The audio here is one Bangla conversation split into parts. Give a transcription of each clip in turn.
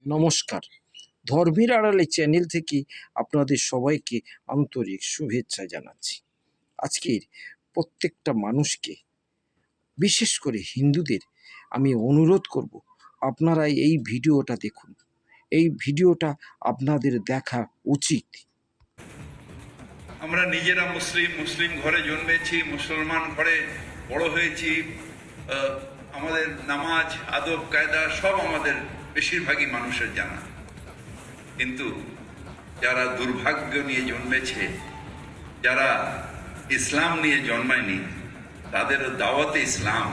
নমস্কার। ধর্মের আড়ালে চ্যানেল থেকে আপনাদের সবাইকে আন্তরিক শুভেচ্ছা জানাচ্ছি। আজকের প্রত্যেকটা মানুষকে, বিশেষ করে হিন্দুদের আমি অনুরোধ করব, আপনারা এই ভিডিওটা দেখুন। এই ভিডিওটা আপনাদের দেখা উচিত। আমরা নিজেরা মুসলিম ঘরে জন্মেছি, মুসলমান ঘরে বড় হয়েছি। আমাদের নামাজ, আদব কায়দা সব আমাদের বেশিরভাগই মানুষের জানা। কিন্তু যারা দুর্ভাগ্য নিয়ে জন্মেছে, যারা ইসলাম নিয়ে জন্মায়নি, তাদেরও দাওয়াতে ইসলাম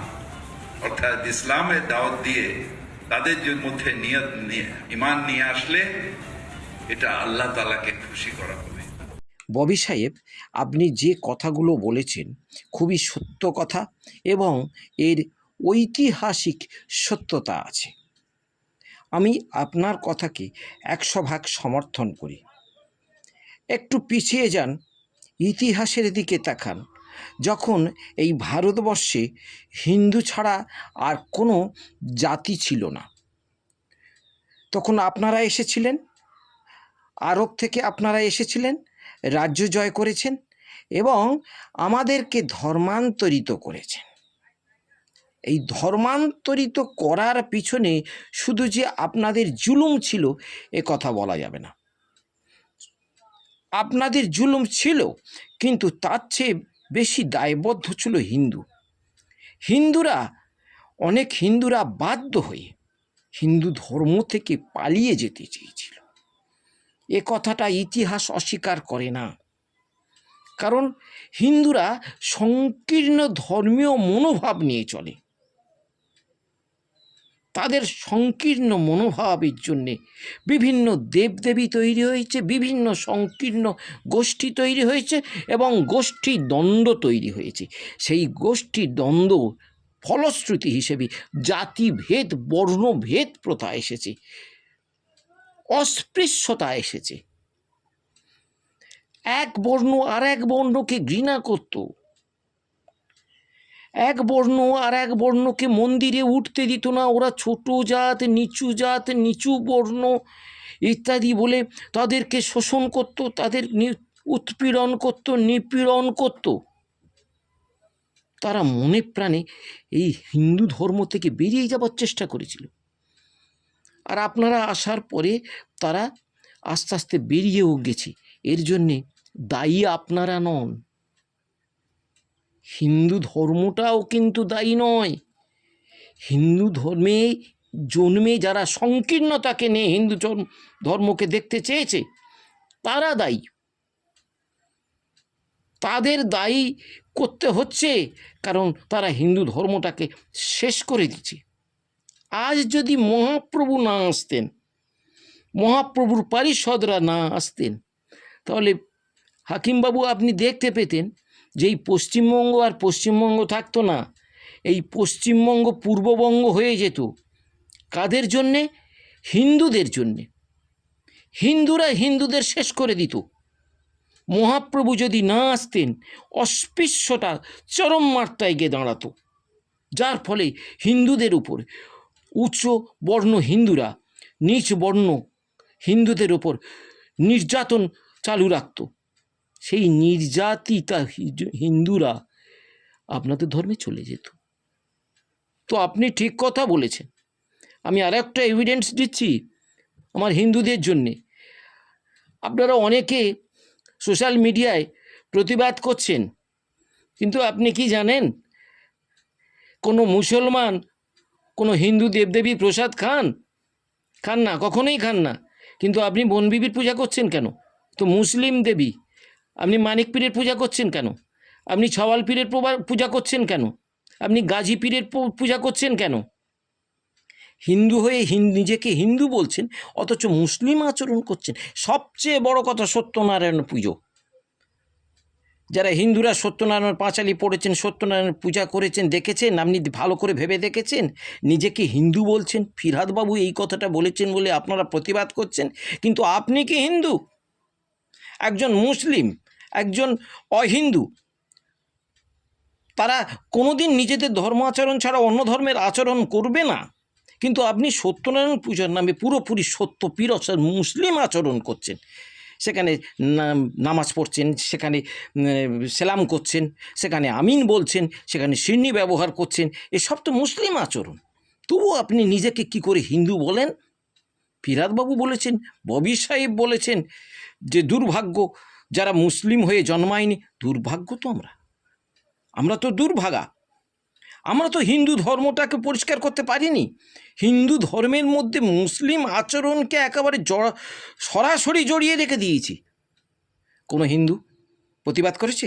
অর্থাৎ ইসলামের দাওয়াত দিয়ে তাদের মধ্যে ঈমান নিয়ে আসলে এটা আল্লাহ তাআলাকে খুশি করা হবে। ববি সাহেব, আপনি যে কথাগুলো বলেছেন খুবই সত্য কথা এবং এর ঐতিহাসিক সত্যতা আছে। আমি আপনার কথাকে 100% সমর্থন করি। একটু পিছিয়ে যান, ইতিহাসের দিকে তাকান। যখন এই ভারতবর্ষে হিন্দু ছাড়া আর কোনো জাতি ছিল না, তখন আপনারা এসেছিলেন, আরব থেকে আপনারা এসেছিলেন, রাজ্য জয় করেছেন এবং আমাদেরকে ধর্মান্তরিত করেছেন। এই ধর্মান্তরিত করার পিছনে শুধু যে আপনাদের জুলুম ছিল এ কথা বলা যাবে না। আপনাদের জুলুম ছিল, কিন্তু তার চেয়ে বেশি দায়বদ্ধ ছিল অনেক হিন্দুরা বাধ্য হয়ে হিন্দু ধর্ম থেকে পালিয়ে যেতে চেয়েছিল। এ কথাটা ইতিহাস অস্বীকার করে না, কারণ হিন্দুরা সংকীর্ণ ধর্মীয় মনোভাব নিয়ে চলে। তাদের সংকীর্ণ মনোভাবের জন্যে বিভিন্ন দেবদেবী তৈরি হয়েছে, বিভিন্ন সংকীর্ণ গোষ্ঠী তৈরি হয়েছে এবং গোষ্ঠী দ্বন্দ্ব তৈরি হয়েছে। সেই গোষ্ঠী দ্বন্দ্ব ফলশ্রুতি হিসেবে জাতিভেদ, বর্ণভেদ প্রথা এসেছে, অস্পৃশ্যতা এসেছে। এক বর্ণ আর এক বর্ণকে ঘৃণা করত, এক বর্ণ আর এক বর্ণকে মন্দিরে উঠতে দিত না। ওরা ছোট জাত, নিচু বর্ণ ইত্যাদি বলে তাদেরকে শোষণ করত, তাদের উৎপীড়ন করত, নিপীড়ন করত। তারা মনে প্রাণে এই হিন্দু ধর্ম থেকে বেরিয়ে যাবার চেষ্টা করেছিল। আর আপনারা আসার পরে তারা আস্তে আস্তে বেরিয়েও গেছে। এর জন্যে দায়ী আপনারা নন, হিন্দু ধর্মটাও কিন্তু দায়ী নয়। হিন্দু ধর্মে জন্মে যারা সংকীর্ণতাকে নিয়ে হিন্দু ধর্মকে দেখতে চেয়েছে তারা দায়ী। তাদের দায়ী করতে হচ্ছে, কারণ তারা হিন্দু ধর্মটাকে শেষ করে দিচ্ছে। আজ যদি মহাপ্রভু না আসতেন, মহাপ্রভুর পারিষদরা না আসতেন, তাহলে হাকিমবাবু আপনি দেখতে পেতেন যে এই পশ্চিমবঙ্গ আর পশ্চিমবঙ্গ থাকতো না, এই পশ্চিমবঙ্গ পূর্ববঙ্গ হয়ে যেত। কাদের জন্যে? হিন্দুদের জন্যে। হিন্দুরা হিন্দুদের শেষ করে দিত। মহাপ্রভু যদি না আসতেন, অস্পৃশ্যতা চরম মাত্রায় গিয়ে দাঁড়াতো, যার ফলে হিন্দুদের উপর উচ্চ বর্ণ হিন্দুরা নিচ বর্ণ হিন্দুদের ওপর নির্যাতন চালু রাখত। সেই নির্যাতিতা হিন্দুরা আপনাদের ধর্মে চলে যেত। তো আপনি ঠিক কথা বলেছেন। আমি আর একটা এভিডেন্স দিচ্ছি আমার হিন্দুদের জন্যে। আপনারা অনেকে সোশ্যাল মিডিয়ায় প্রতিবাদ করছেন, কিন্তু আপনি কি জানেন কোনো মুসলমান কোনো হিন্দু দেবদেবী প্রসাদ খান না? কখনোই খান না। কিন্তু আপনি বনবিবির পূজা করছেন কেন? তো মুসলিম দেবী। আপনি মানিক পীরের পূজা করছেন কেন? আপনি ছওয়াল পীরের পূজা করছেন কেন? আপনি গাজী পীরের পূজা করছেন কেন? হিন্দু হয়ে নিজেকে হিন্দু বলছেন, অথচ মুসলিম আচরণ করছেন। সবচেয়ে বড় কথা, সত্যনারায়ণ পুজো। যারা হিন্দুরা সত্যনারায়ণ পাঁচালি পড়েছেন, সত্যনারায়ণ পূজা করেছেন, দেখেছেন? আপনি ভালো করে ভেবে দেখেছেন? নিজেকে হিন্দু বলছেন। ফিরহাদবাবু এই কথাটা বলেছেন বলে আপনারা প্রতিবাদ করছেন, কিন্তু আপনি কি হিন্দু? একজন মুসলিম, একজন অহিন্দু, তারা কোনোদিন নিজেদের ধর্ম আচরণ ছাড়া অন্য ধর্মের আচরণ করবে না। কিন্তু আপনি সত্যনারায়ণ পূজার নামে পুরোপুরি সত্যপীর অর্থাৎ মুসলিম আচরণ করছেন। সেখানে নামাজ পড়ছেন, সেখানে সেলাম করছেন, সেখানে আমিন বলছেন, সেখানে সিন্নি ব্যবহার করছেন, এসব তো মুসলিম আচরণ। তবুও আপনি নিজেকে কি করে হিন্দু বলেন? ফিরাদবাবু বলেছেন, ববি সাহেব বলেছেন যে দুর্ভাগ্য যারা মুসলিম হয়ে জন্মায়নি। দুর্ভাগ্য তো আমরা তো দুর্ভাগা। আমরা তো হিন্দু ধর্মটাকে পরিষ্কার করতে পারিনি। হিন্দু ধর্মের মধ্যে মুসলিম আচরণকে একেবারে সরাসরি জড়িয়ে রেখে দিয়েছি। কোনো হিন্দু প্রতিবাদ করেছে?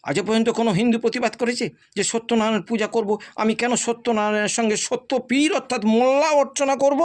আজও পর্যন্ত কোনো হিন্দু প্রতিবাদ করেছে যে সত্যনারায়ণ পূজা করব? আমি কেন সত্যনারায়ণের সঙ্গে সত্যপীর অর্থাৎ মোল্লা অর্চনা করব?